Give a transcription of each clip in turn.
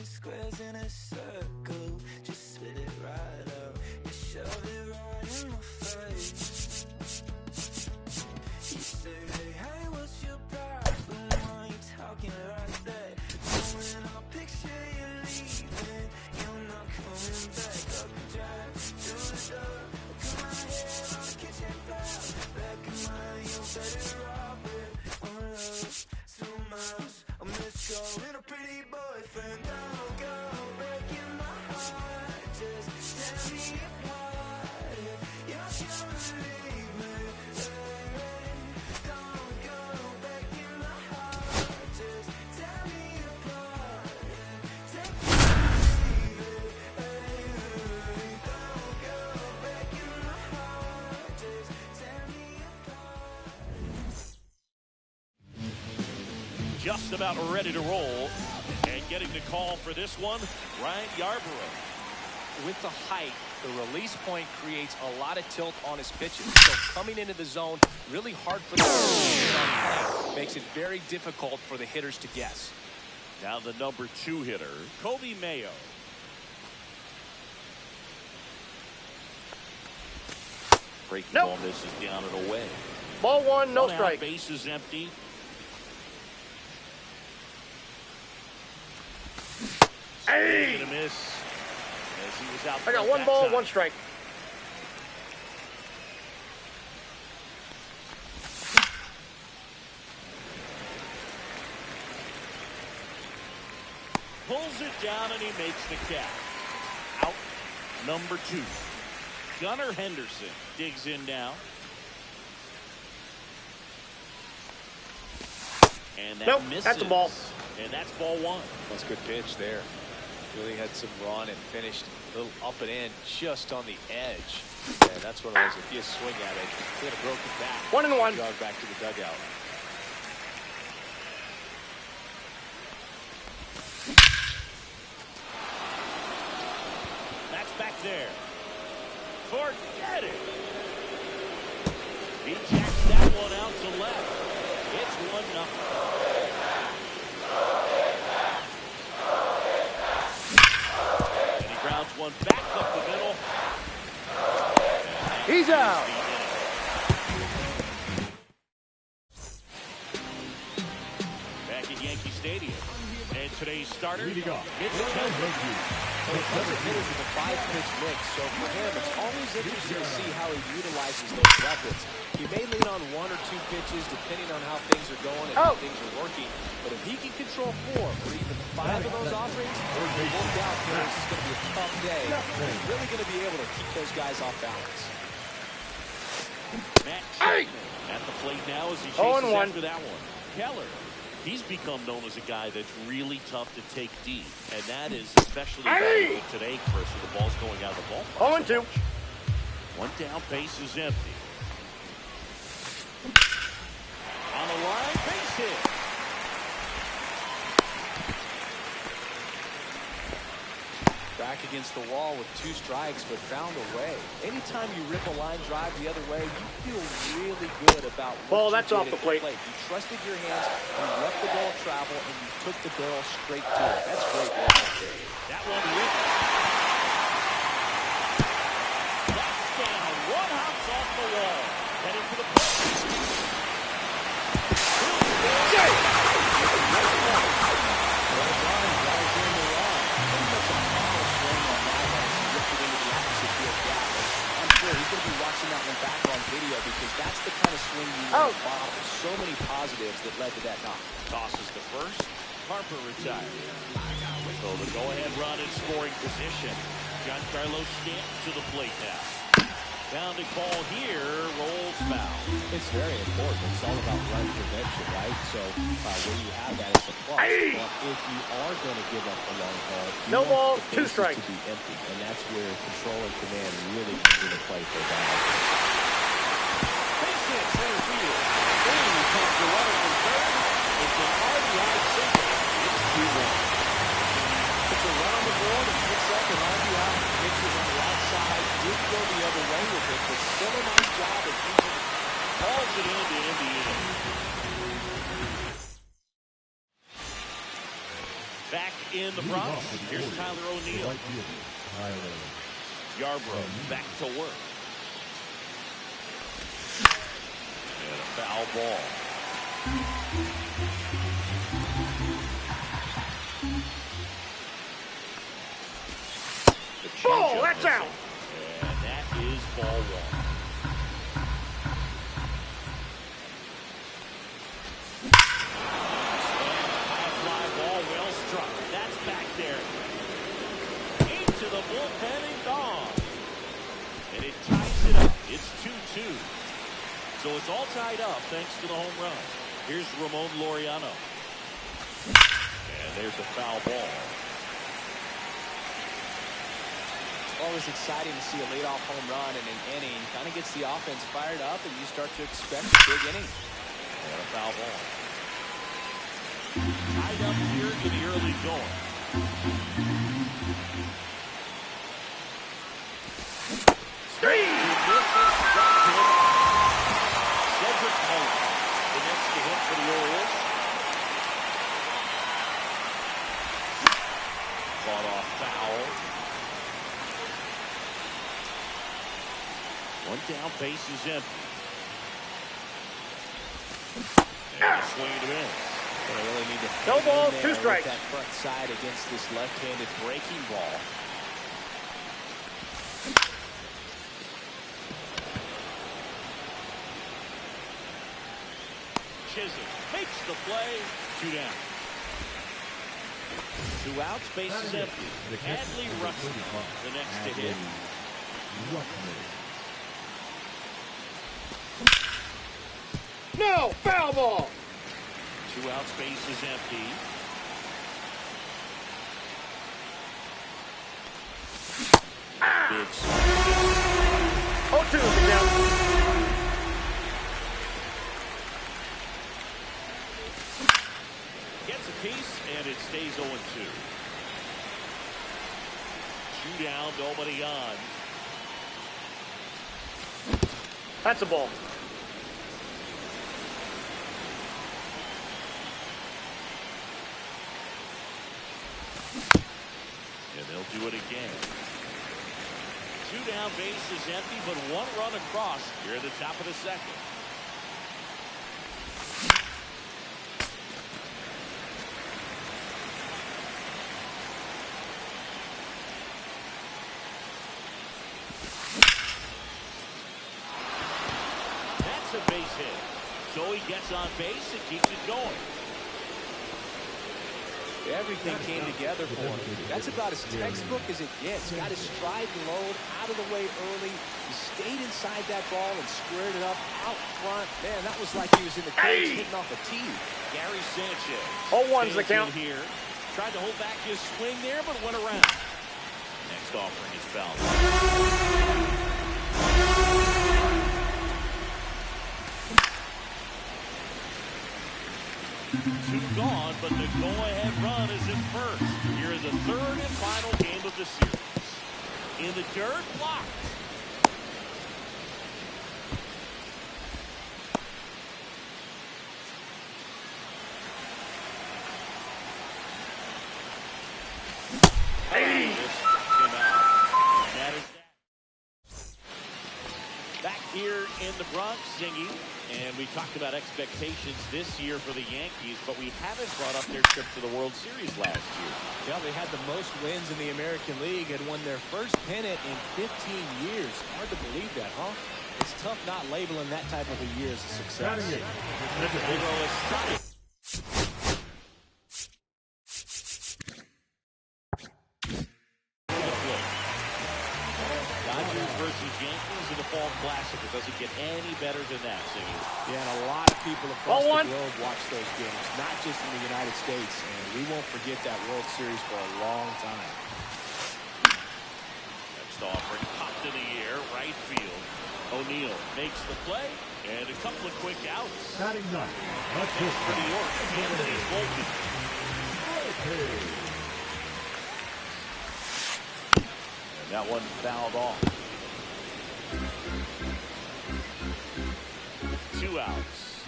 squares in a circle. Just spit it right out. You shove it right in my face. You say, hey, what's your problem? Why you talking like that? When I picture you leaving, you're not coming back. Up the drive, through the door, cut my hair on the kitchen floor. Back in mine, you better off with one love, 2 miles. I miss you and a pretty boyfriend. Don't go breaking my heart. Just tell me apart if you're gonna leave me. Don't go breaking my heart. Just tell me apart. Take me or leave it. Don't go breaking my heart. Just tell me apart. Just about ready to roll, and getting the call for this one, Ryan Yarborough. With the height, the release point creates a lot of tilt on his pitches. So coming into the zone, really hard for the hitter. Makes it very difficult for the hitters to guess. Now the number 2 hitter, Kobe Mayo. Breaking ball misses down and away. Ball 1, no One out, strike. base is empty. Hey! And a miss. As he was out I got front 1 that ball, time. 1 strike. Pulls it down and he makes the catch. Out number 2. Gunnar Henderson digs in now. And that Nope, misses. that's a ball. And that's ball 1. That's a good pitch there. Really had some run and finished a little up and in, just on the edge. And that's one of those, if you swing at it, you get a broken back. 1-1. Jog back to the dugout. That's back there. Forget it. He jacks that one out to left. It's 1-0. And he grounds one back up the middle. He's out. Back at Yankee Stadium. And today's starter, Leading off, Mitch Mitch Keller. Another hitter with a 5-pitch mix, so for him, it's always interesting to see how he utilizes those weapons. He may lean on 1 or 2 pitches, depending on how things are going and how things are working. But if he can control 4 or even 5 of those offerings, he'll work out here. This is going to be a tough day. He's really going to be able to keep those guys off balance. Matt Chapman at the plate now as he chases 0-1. after that one. Keller, he's become known as a guy that's really tough to take deep, and that is especially valuable today, Chris, when the ball's going out of the ballpark. 0-2. One down, base is empty. On the line, base hit. Back against the wall with 2 strikes, but found a way. Anytime you rip a line drive the other way, you feel really good about what Ball, you that's did off at the plate. You trusted your hands, you let the ball travel, and you took the barrel straight to it. That's great work. That one ripped. That's down. One hops off the wall. Heading to the plate. He's going to be watching that one back on video because that's the kind of swing you want to bottle. So many positives that led to that knock. Tosses the first. Harper retired. So the go-ahead run in scoring position. Giancarlo Stanton to the plate now. Bounding ball here, rolls foul. It's very important. It's all about run prevention, right? So when you have that, it's a plus. But if you are going to give up a long ball, you No want ball, the 2 bases strikes. to be empty, and that's where control and command really comes into play for that. Base hit, center field. Then he comes the runner from third. It's an RBI single. It's 2-1. Puts a run on the board and picks up an RBI. Pitches on the outside. Did go the other way with it, but still a nice job of keeping it. Calls it into Indiana. Back in the Bronx. Here's Tyler O'Neill. Yarbrough back to work. And a foul ball. Oh, that's out. And that is ball one. Well struck. That's back there. Into the bullpen and gone. And it ties it up. It's 2-2. So it's all tied up thanks to the home run. Here's Ramon Laureano. And there's a foul ball. Always exciting to see a leadoff home run in an inning. Kind of gets the offense fired up, and you start to expect a big inning. And a foul ball. Tied up here in the early going. Three. Cedric Mullins, the next to hit for the Orioles. Fought off foul. One down, base is empty. And a swing and a miss. They really need to No ball, 2 strikes. that front side against this left-handed breaking ball. Chisholm makes the play. 2 down. 2 outs, base is empty. Adley Rutschman, the next to hit. No, foul ball. 2 outs, base is empty. Big swing. 0-2 is the count. Gets a piece, and it stays 0-2. 2 down, nobody on. That's a ball. And they'll do it again. 2 down, base is empty, but 1 run across here at the top of the second. That's a base hit. So he gets on base and keeps it going. Everything came together for him. That's about as textbook as it gets. Got his stride and load out of the way early. He stayed inside that ball and squared it up out front. Man, that was like he was in the cage hitting off a tee. Gary Sanchez. 0-1's the count. Here. Tried to hold back his swing there, but went around. Next offering is foul. 2 gone, but the go-ahead run is in first. Here is the 3rd and final game of the series. In the dirt, blocked. Hey! Struck him out. And that is that. Back here in the Bronx singing. And we talked about expectations this year for the Yankees, but we haven't brought up their trip to the World Series last year. Yeah, they had the most wins in the American League and won their first pennant in 15 years. Hard to believe that, huh? It's tough not labeling that type of a year as a success. Dodgers versus Yankees in the Fall Classic. It doesn't get any better than that, Siggy. Yeah, and a lot of people across the globe watch those games, not just in the United States. And we won't forget that World Series for a long time. Next offering, popped in the air, right field. O'Neill makes the play, and a couple of quick outs. Batting ninth. Next for New York, Anthony Volpe. And that one fouled off. 2 outs.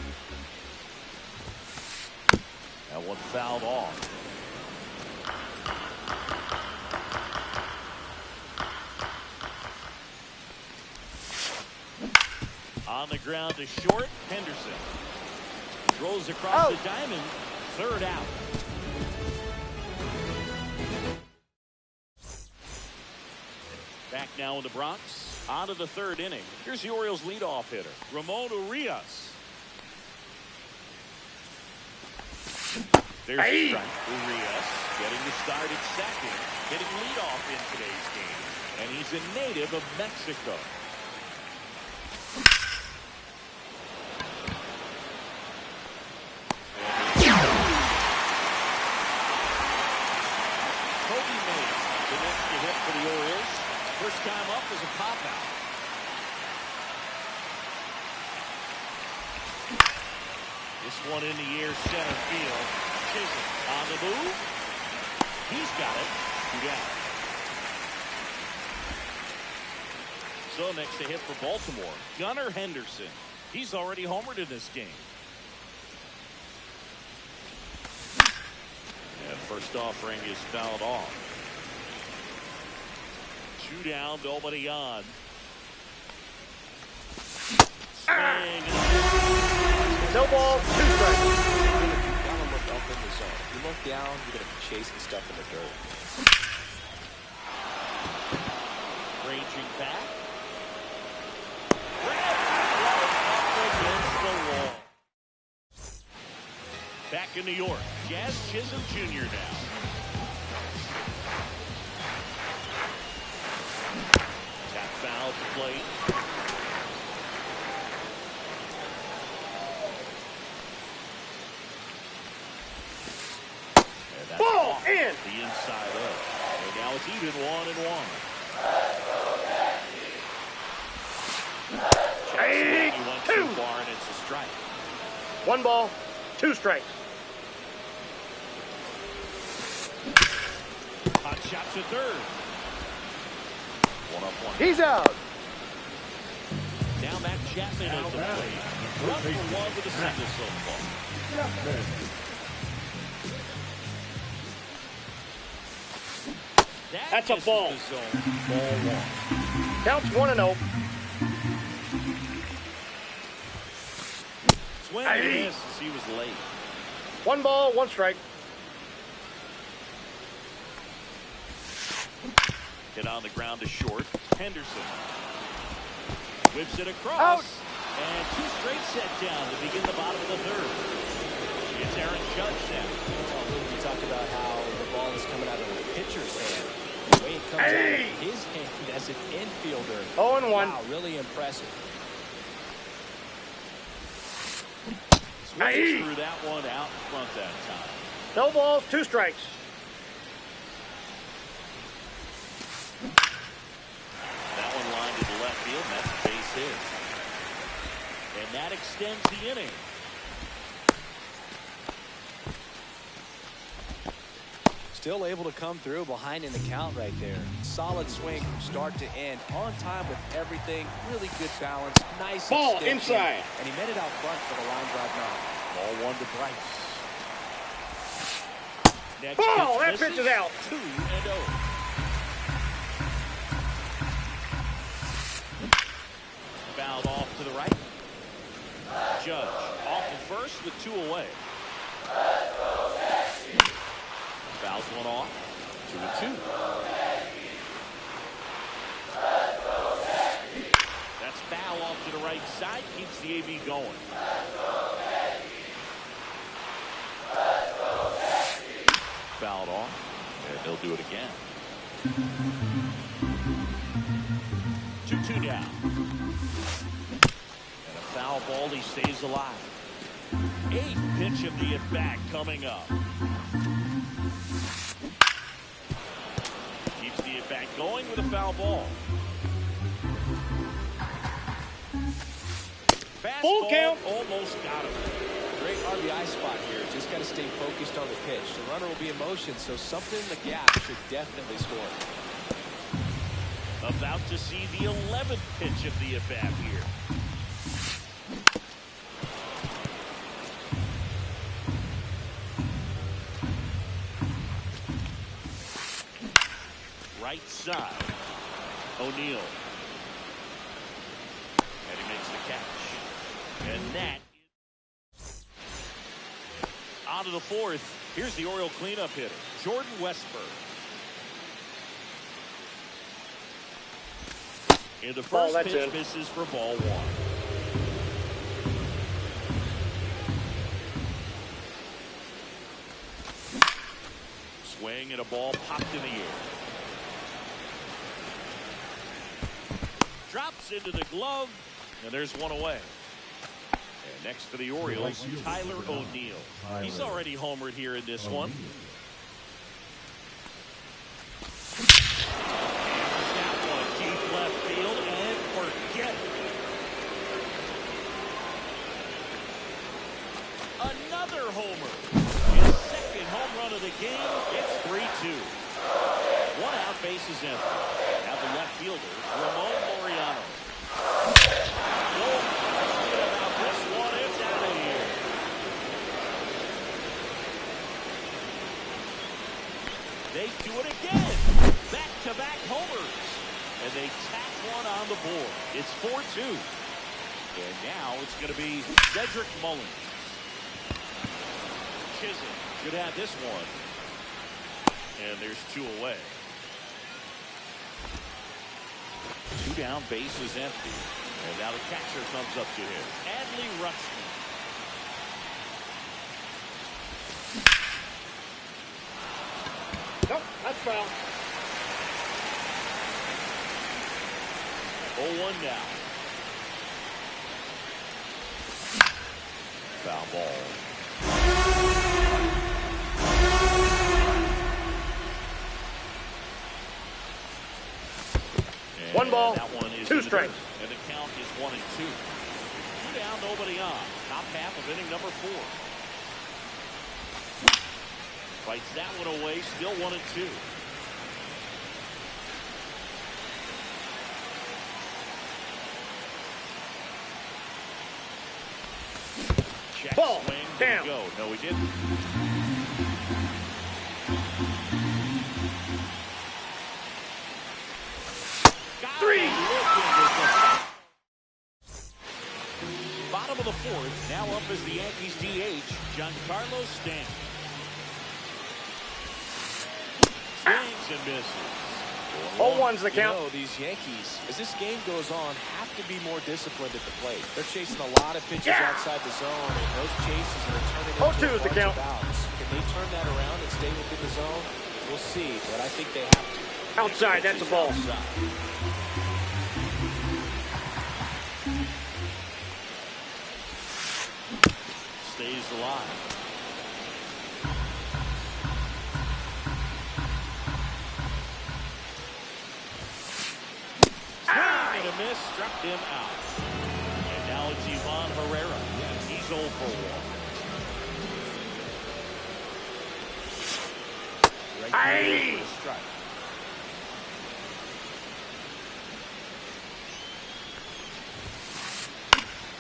That one fouled off. On the ground to short, Henderson. Throws across the diamond, third out. Back now in the Bronx, on to the third inning. Here's the Orioles' leadoff hitter, Ramon Urias. There's the strike. Urias getting the start at second, getting leadoff in today's game, and he's a native of Mexico. For the Orioles, first time up is a pop out. This one in the air, center field. Chisholm on the move. He's got it. 2 down. So next to hit for Baltimore, Gunnar Henderson. He's already homered in this game. And first offering is fouled off. 2 down, nobody on. Swing. No ball, 2 strikes. You gotta look up in the zone. You look down, you're gonna be chasing stuff in the dirt. Ranging back. Right up against the wall. Back in New York, Jazz Chisholm Jr. now. Foul to plate. Ball in. The inside edge. And now it's even 1-1. Hey, he went 2. too far and it's a strike. 1 ball, 2 strikes. Hot shot to third. 1 up 1. He's out. Now Matt Chapman at the plate. 1 for 1 with a single so far. That's a ball. Ball 1. Counts 1-0. Swing and miss as he was late. 1 ball, 1 strike. Hit on the ground to short. Henderson whips it across. Out. And 2 straight set down to begin the bottom of the third. It's Aaron Judge now. We talked about how the ball is coming out of the pitcher's hand. The way it comes out of his hand as an infielder. 0-1. Wow, really impressive. Swings threw that one out in front that time. No balls, 2 strikes. That one lined to the left field, and that's a base hit. And that extends the inning. Still able to come through behind in the count right there. Solid swing from start to end. On time with everything. Really good balance. Nice Ball extension. inside. And he made it out front for the line drive knock. Ball 1 to Bryce. Next Ball, that misses. pitch is out. 2-0. Fouled off to the right. Judge off the first with 2 away. Fouls one off. 2-2. That's foul off to the right side. Keeps the AB going. Fouled off. And they'll do it again. 2-2 down. And a foul ball. He stays alive. 8th pitch of the at-bat coming up. Keeps the at-bat going with a foul ball. Fastball, Full count. almost got him. Great RBI spot here. Just got to stay focused on the pitch. The runner will be in motion, so something in the gap should definitely score. About to see the 11th pitch of the at-bat here. Right side. O'Neal. And he makes the catch. And that out of the fourth. Here's the Oriole cleanup hitter, Jordan Westburg. In the first pitch, misses for ball one. Swing and a ball popped in the air. Drops into the glove, and there's one away. And next for the Orioles, Tyler O'Neill. He's already homered here in this one. That one deep left field, and forget it. Another homer. His second home run of the game. It's 3-2. One out, bases empty. Now the left fielder, Ramon Laureano. About this one, it's out of here. They do it again. Back-to-back homers. And they tack one on the board. It's 4-2. And now it's going to be Cedric Mullins. Chisholm could have this one. And there's two away. Two down, bases empty. And now the catcher comes up to him. Adley Rutschman. Nope, that's foul. 0-1 now. Foul ball. One ball, that one is 2 strikes. And the count is 1-2. Two down, nobody on. Top half of inning number 4. Fights that one away, still 1-2. Check ball. Swing. Damn. Go. No, he didn't. Bottom of the fourth. Now up is the Yankees DH, Giancarlo Stanton. Swings and misses. 0-1's the count. You know, these Yankees, as this game goes on, have to be more disciplined at the plate. They're chasing a lot of pitches outside the zone, and those chases are turning into 0-2 is the count. Can they turn that around and stay within the zone? We'll see, but I think they have to. Outside, that's a ball. Outside. Stays alive. Swing and a miss, struck him out. And now it's Ivan Herrera. He's 0 for 1. Right there for a strike.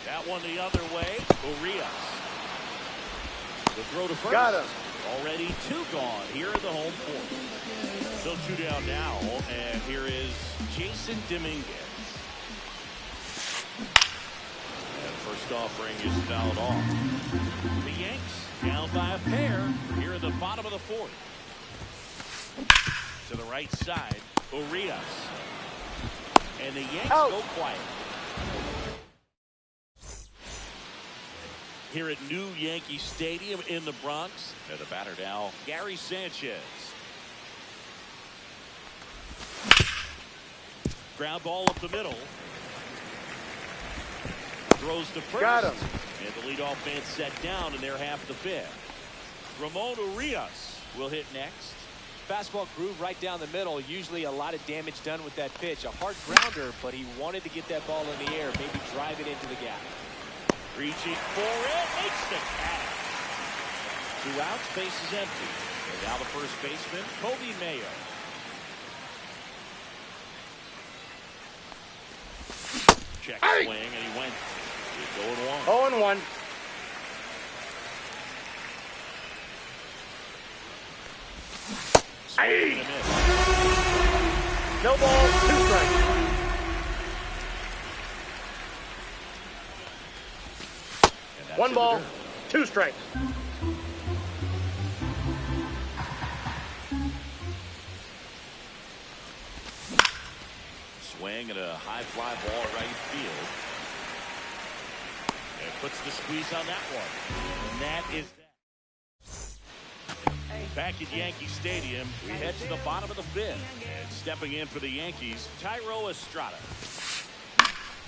That one the other way. Urias. The throw to first. Got him. Already 2 gone here in the home fourth. Still 2 down now. And here is Jason Dominguez. And first offering is fouled off. The Yanks down by a pair here in the bottom of the fourth. To the right side, Urias. And the Yanks go quiet. Here at New Yankee Stadium in the Bronx. And the batter now, Gary Sanchez. Ground ball up the middle. Throws to first. Got him. And the leadoff man set down, and they're half the 5th. Ramon Urias will hit next. Fastball groove right down the middle. Usually a lot of damage done with that pitch. A hard grounder, but he wanted to get that ball in the air, maybe drive it into the gap. Reaching for it, makes the catch. 2 outs, bases empty. And now the first baseman, Kobe Mayo. Check swing, and he went. He's 0-1. 0-1. Swing and a miss. No balls, 2 strikes. 1 ball, 2 strikes. Swing and a high fly ball right field. And puts the squeeze on that one. And that is that. Back at Yankee Stadium, we head to the bottom of the 5th. And stepping in for the Yankees, Tyro Estrada.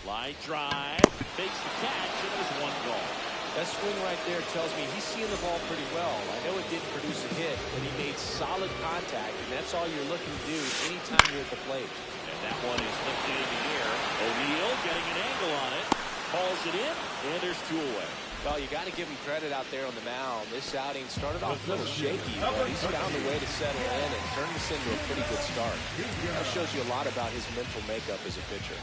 Line drive, makes the catch, and there's 1 gone. That swing right there tells me he's seeing the ball pretty well. I know it didn't produce a hit, but he made solid contact, and that's all you're looking to do anytime you're at the plate. And that one is lifted in the air. O'Neill getting an angle on it. Calls it in, and there's 2 away. Well, you got to give him credit out there on the mound. This outing started off a little shaky, but he's found a way to settle in and turn this into a pretty good start. That shows you a lot about his mental makeup as a pitcher.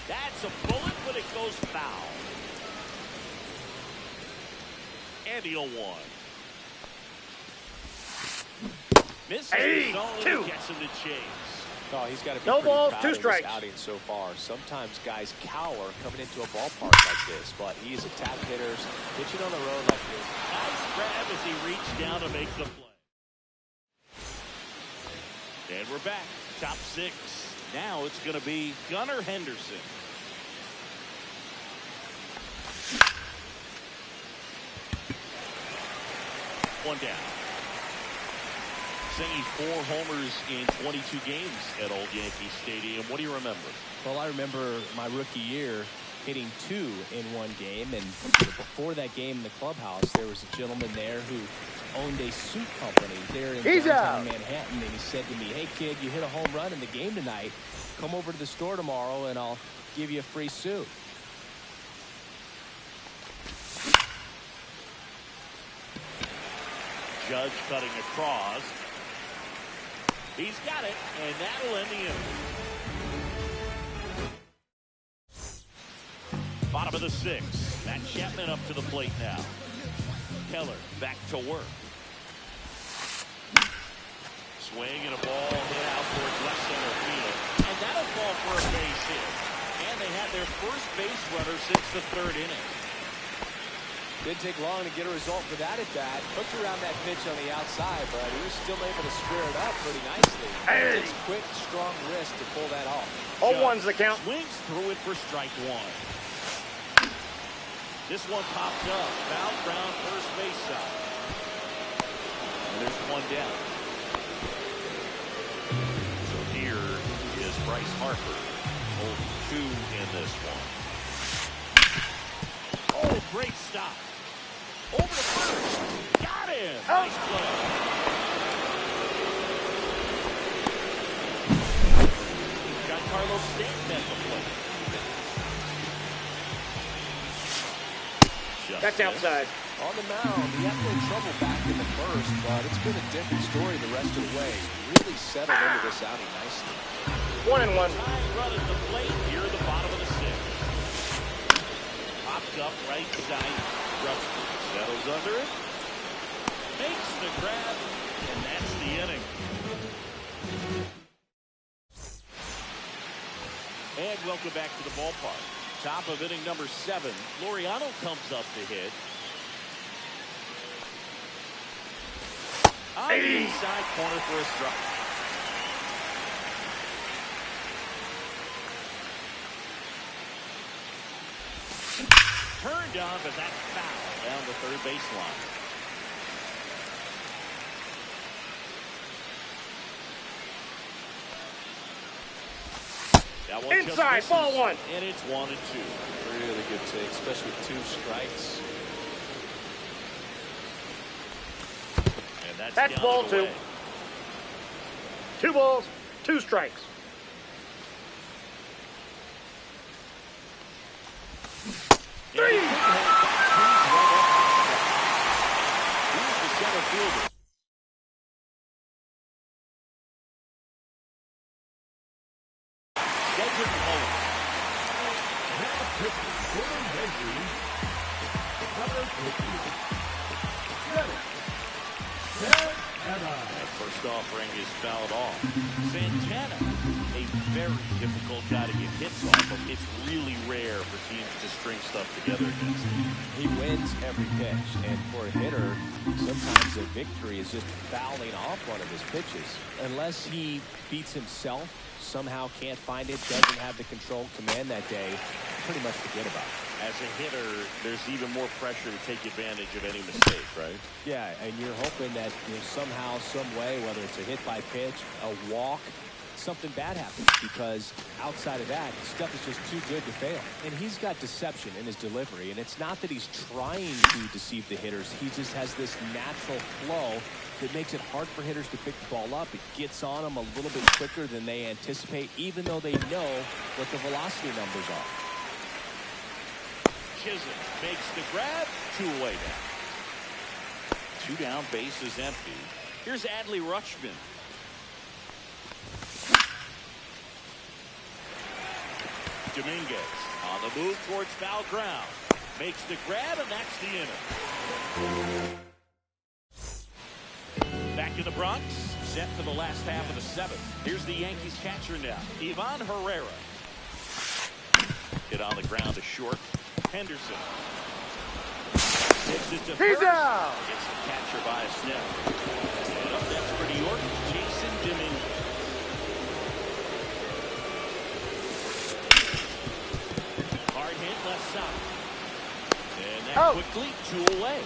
That's a bullet, but it goes foul. And the 0-1. Misses the zone and gets him to chase. Oh, he's got to be No pretty balls, proud 2 of strikes. this outing so far. Sometimes guys cower coming into a ballpark like this, but he is a tap hitter, pitching on the road like this. Nice grab as he reached down to make the play. And we're back. Top 6. Now it's going to be Gunnar Henderson. One down. Singing 4 homers in 22 games at Old Yankee Stadium. What do you remember? Well, I remember my rookie year hitting 2 in 1 game, and before that game in the clubhouse, there was a gentleman there who owned a suit company there in downtown Manhattan, and he said to me, "Hey kid, you hit a home run in the game tonight. Come over to the store tomorrow and I'll give you a free suit." Judge cutting across. He's got it, and that'll end the inning. Bottom of the 6th. Matt Chapman up to the plate now. Keller back to work. Swing and a ball hit out towards left center field. And that'll fall for a base hit. And they had their first base runner since the 3rd inning. Didn't take long to get a result for that at bat. Hooked around that pitch on the outside, but he was still able to square it up pretty nicely. Hey. It's quick, strong wrist to pull that off. 0-1's the count. Swings through it for strike 1. This one popped up. Foul ground first base side. And there's 1 down. So here is Bryce Harper. 0-2 in this one. Oh, great stop. Over to first. Got him. Nice play. Got Carlos Stanton at the plate. That's outside. On the mound, he had a little trouble back in the first, but it's been a different story the rest of the way. Really settled into this outing nicely. 1-1. Tying run at the plate here at the bottom of the 6th. Popped up right side. Rutsky settles under it. Makes the grab, and that's the inning. And welcome back to the ballpark. Top of inning number 7. Laureano comes up to hit. On the inside corner for a strike. Turned on, but that's foul down the 3rd baseline. That one inside, ball 1. And it's 1-2. Really good take, especially with 2 strikes. And that's ball down 2. away. 2 balls, 2 strikes. Three. Here's the center fielder. Cedric Mullins. First offering is fouled off. Santana, a very difficult guy to get hits off of. It's really rare for teams to string stuff together against him. He wins every pitch, and for a hitter, sometimes a victory is just fouling off one of his pitches. Unless he beats himself, somehow can't find it, doesn't have the control command that day, pretty much forget about it. As a hitter, there's even more pressure to take advantage of any mistake, right? Yeah, and you're hoping that somehow, some way, whether it's a hit by pitch, a walk, something bad happens, because outside of that, stuff is just too good to fail. And he's got deception in his delivery, and it's not that he's trying to deceive the hitters. He just has this natural flow that makes it hard for hitters to pick the ball up. It gets on them a little bit quicker than they anticipate, even though they know what the velocity numbers are. Chisholm makes the grab, 2 away now. 2 down, base is empty. Here's Adley Rutschman. Dominguez on the move towards foul ground. Makes the grab, and that's the inning. Back in the Bronx, set for the last half of the 7th. Here's the Yankees catcher now, Ivan Herrera. Hit on the ground to short. Henderson. He's out! Gets the catcher by a step. And up next for New York, Jason Dominguez. Hard hit left side. And that quickly 2 away.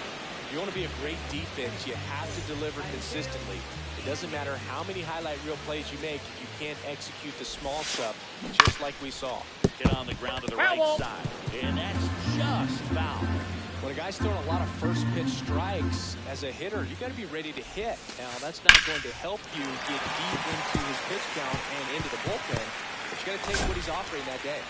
If you want to be a great defense, you have to deliver consistently. It doesn't matter how many highlight reel plays you make if you can't execute the small stuff, just like we saw. Hit on the ground to the right side. And that's just foul. When a guy's throwing a lot of first pitch strikes, as a hitter, you got to be ready to hit. Now, that's not going to help you get deep into his pitch count and into the bullpen, but you got to take what he's offering that day.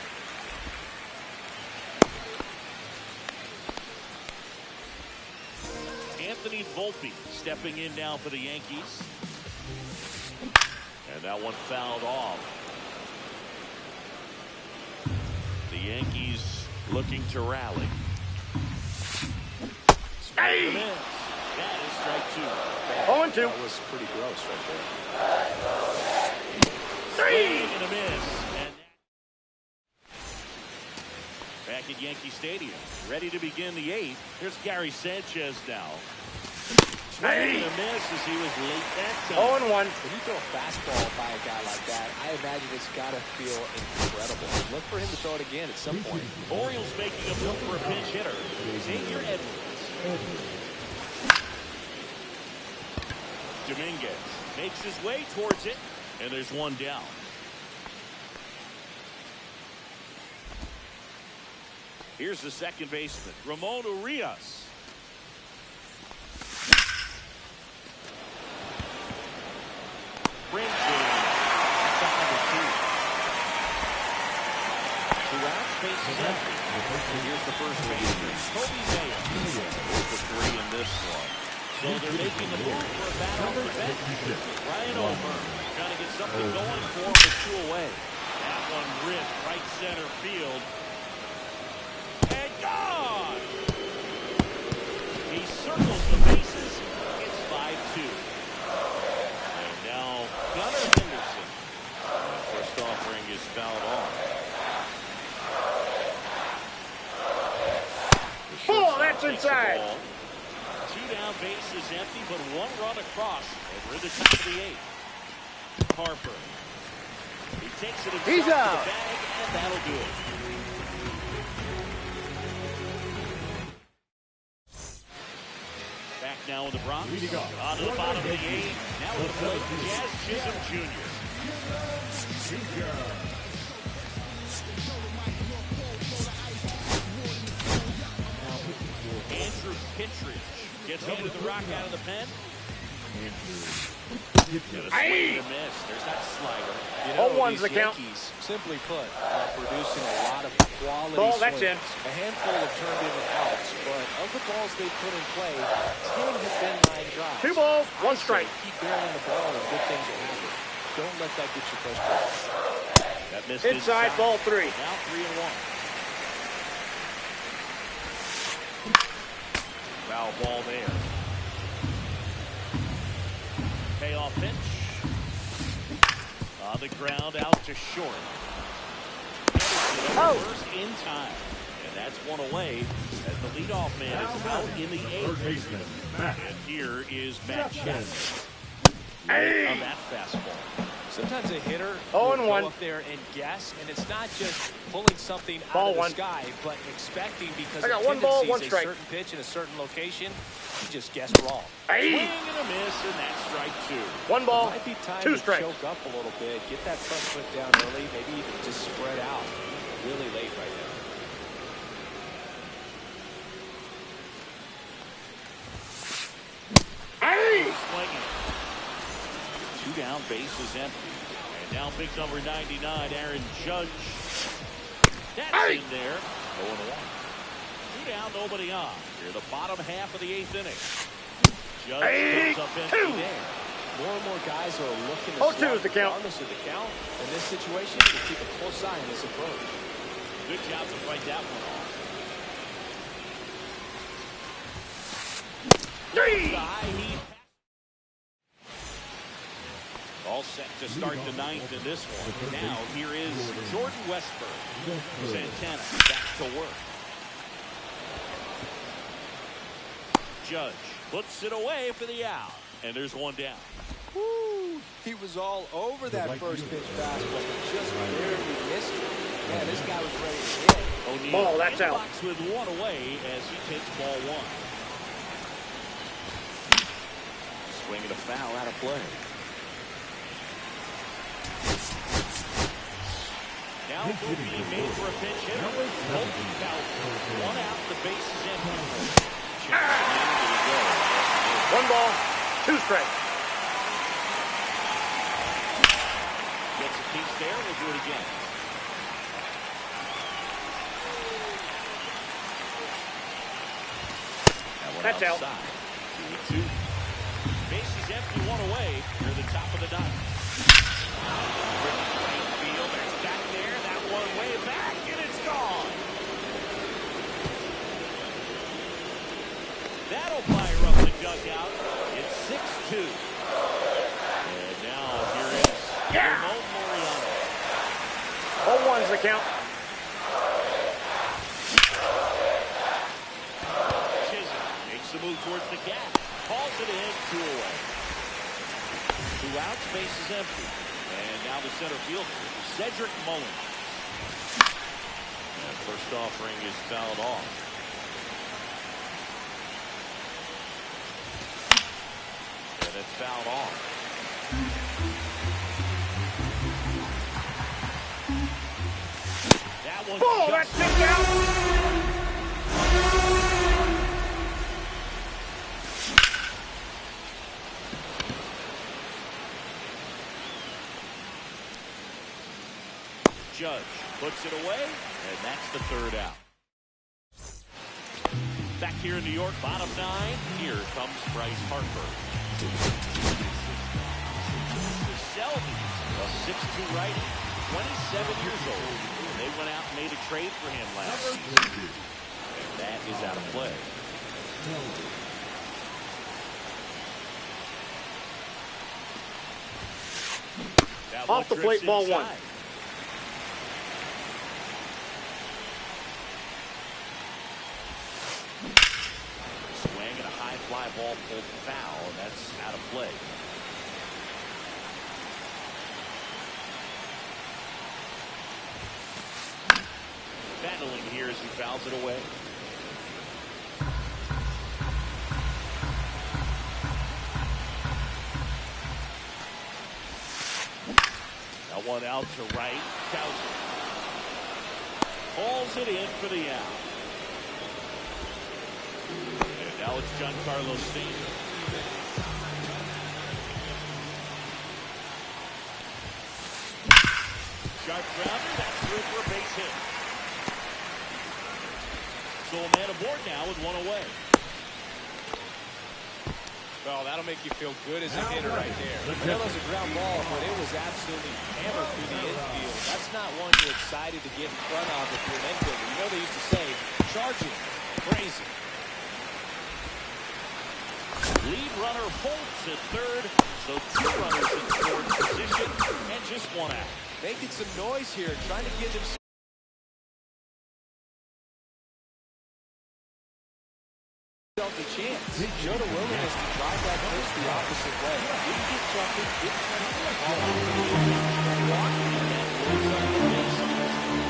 Anthony Volpe stepping in now for the Yankees. And that one fouled off. The Yankees looking to rally. Hey! That is strike 2. 0-2. That was pretty gross right there. 3! And a miss. And back at Yankee Stadium, ready to begin the 8th. Here's Gary Sanchez now. Hey! And a miss as he was late that time. 0-1. When you throw a fastball by a guy like that, I imagine it's got to feel incredible. Look for him to throw it again at some point. Orioles making a move for a pinch hitter. Xavier Edwards. Dominguez makes his way towards it, and there's 1 down. Here's the second baseman, Ramon Urias. Brings in number 2. 2 outs, base is empty. Here's the first baseman, Kobe Mayo. For 3 in this one. So they're making the move for a battle for the bench. Ryan O'Hearn trying to get something going for him with 2 away. That one ripped right center field. And gone! He circles the bases. It's 5-2. And now Gunnar Henderson. First offering is fouled off. Oh, that's inside. 2 down, base is empty, but 1 run across, and we're in the top of the 8th. Harper. He takes it He's himself out. to the bag, and that'll do it. Back now in the Bronx. On to the bottom of the 8th. Now with the plate, Jazz Chisholm Jr. Andrew Kittredge gets into the rock out of the pen. Hey! A miss. There's that slider. You know, 0-1's the these count. Yankees, simply put, are producing a lot of quality Ball, that's swings. in. A handful have turned into outs, but of the balls they put in play, 10 have been line drives. 2 balls, 1 I say strike. Keep barreling the ball and good things will happen. Don't let that get you frustrated. That missed Inside, ball 3. Now 3-1. Foul ball there. Payoff pitch. On the ground, out to short. First in time. And that's one away as the leadoff man is out in the eighth. And here is Matt Chapman. On that fastball. Sometimes a hitter Oh, will and go one. up there and guess, and it's not just pulling something Ball out of the one. sky, but expecting because I got of one ball, one tendencies, strike. a certain pitch in a certain location, you just guessed wrong. Swing and a miss, and that's strike two. One ball, Might be time two to strikes. choke up a little bit, get that front foot down early, maybe even just spread out really late right now. Swinging. Two down, bases empty. And now big number 99, Aaron Judge. That's in there. 0-1. Two down, nobody on. Here, the bottom half of the eighth inning. Judge comes up empty there. More and more guys are looking to 0-2 swap is the count. regardless of the count. In this situation, you keep a close eye on this approach. Good job to fight that one off. All set to start the ninth in this one. Now here is Jordan Westburg. Santana back to work. Judge puts it away for the out. And there's one down. Woo! He was all over that first pitch fastball, but just barely missed it. Yeah, this guy was ready to hit. O'Neal Ball, that's in the out. box with one away as he takes ball one. Swing and a foul out of play. Now being made for a pinch hitter. Bolton Bowser. One out, the base is empty. One ball, two strikes. Gets a piece there, we'll do it again. That one That's out. outside. 2-2. Base is empty, one away. Near the top of the ninth. Right field, that's back there. That one way back, and it's gone. That'll fire up the dugout. It's 6-2. And now here is Ramon Laureano. 0-1's the count. Chisholm makes the move towards the gap. Calls it in, two away. Two outs, base is empty. And now the center fielder, Cedric Mullins. And first offering is fouled off. And it's fouled off. That one. Ball, that's it out. Judge puts it away, and that's the third out. Back here in New York, bottom nine. Here comes Bryce Harper. The Selby, a 6'2" righty, 27 years old. They went out and made a trade for him last season. And that is out of play. That Off the one plate, drifts ball inside. one. Swing and a high fly ball pulled foul. That's out of play. Battling here as he fouls it away. Now one out to right. Cowser pulls it in for the out. And now it's Giancarlo Stanton. Sharp grounder, that's through for a base hit. So a man aboard now with one away. Well, that'll make you feel good as a hitter right there. That was a ground ball, but it was absolutely hammered through the infield. That's not one you're excited to get in front of if you're an infielder. You know they used to say, charging, crazy. Lead runner Holtz at third. So 2 runners in scoring position and just 1 out. Making some noise here, trying to give himself a chance. He showed a willingness to drive that pitch the opposite way. Didn't get jumping, didn't try to get the ball.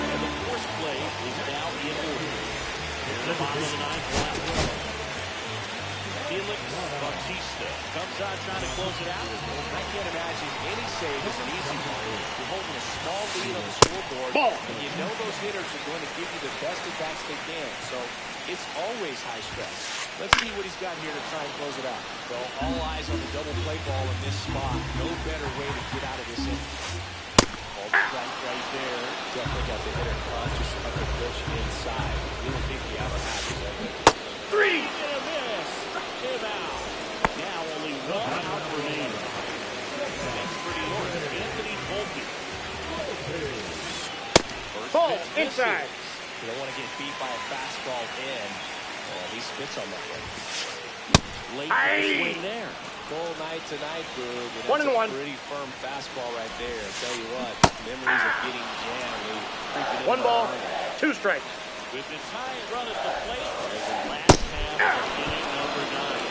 And the force play is now in order. It's the bottom of the 9th left. Felix Bautista comes out trying to close it out. I can't imagine any save is an easy one. You're holding a small lead on the scoreboard, and you know those hitters are going to give you the best at-bats they can. So it's always high stress. Let's see what he's got here to try and close it out. So all eyes on the double play ball in this spot. No better way to get out of this inning. Ball right there. Definitely got the hitter conscious of the pitch inside. Really think the outer half is open. 3 and a miss. Him out. Now only 1 out remaining. Next for New York, Anthony Volpe. Ball inside. You don't want to get beat by a fastball in. He spits on that one. Late swing there. Full night tonight, Boog. 1 and 1. Pretty firm fastball right there. I tell you what, memories of getting jammed. 1 ball, 2 strikes. With the tying run at the plate, last half of inning number 9.